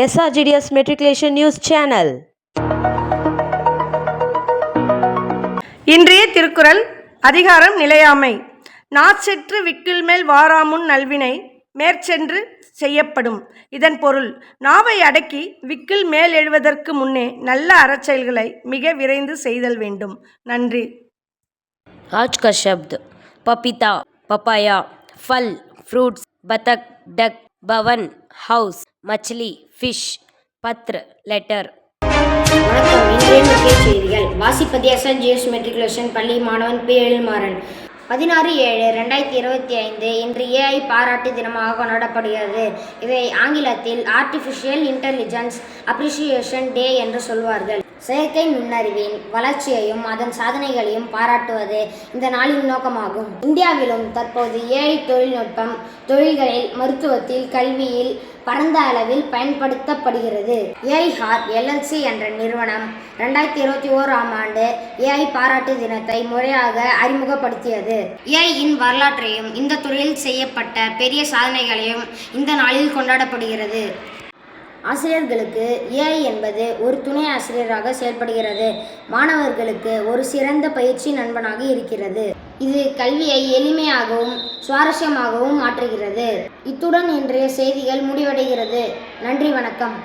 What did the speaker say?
SRGDS Matriculation News Channel. இன்றைய திருக்குறள் அதிகாரம் நிலையாமை. நாச்செற்று விக்கில்மேல் வாராமுன் நல்வினை மேற்சென்று செய்யப்படும். இதன் பொருள், நாவை அடக்கி விக்கில் மேல் எழுவதற்கு முன்னே நல்ல அறச்செயல்களை மிக விரைந்து செய்தல் வேண்டும். நன்றி. आज का शब्द पपीता, पपाया, फल, फ्रूट्स, बतख, डक, भवन, हाउस, मछली, फिश, पत्र, लेटर. வணக்கம். இன்றைய முக்கிய செய்திகள் வாசிப்பது SRGDS மெட்ரிகுலேஷன் பள்ளி மாணவன் பி. எழில்மாறன். 16/7/2025 இன்று AI பாராட்டு தினமாக கொண்டாடப்படுகிறது. இதை ஆங்கிலத்தில் ஆர்டிஃபிஷியல் இன்டெலிஜென்ஸ் அப்ரிசியேஷன் டே என்று சொல்வார்கள். செயற்கை நுண்ணறிவின் வளர்ச்சியையும் அதன் சாதனைகளையும் பாராட்டுவது இந்த நாளின் நோக்கமாகும். இந்தியாவிலும் தற்போது AI தொழில்நுட்பம் தொழில்களில், மருத்துவத்தில், கல்வியில் பரந்த அளவில் பயன்படுத்தப்படுகிறது. AI Heart LLC என்ற நிறுவனம் 2021ஆம் ஆண்டு AI பாராட்டு தினத்தை முறையாக அறிமுகப்படுத்தியது. AI-இன் வரலாற்றையும் இந்த துறையில் செய்யப்பட்ட பெரிய சாதனைகளையும் இந்த நாளில் கொண்டாடப்படுகிறது. ஆசிரியர்களுக்கு AI என்பது ஒரு துணை ஆசிரியராக செயல்படுகிறது. மாணவர்களுக்கு ஒரு சிறந்த பயிற்சி நண்பனாக இருக்கிறது. இது கல்வியை எளிமையாகவும் சுவாரஸ்யமாகவும் மாற்றுகிறது. இத்துடன் இன்றைய செய்திகள் முடிவடைகிறது. நன்றி, வணக்கம்.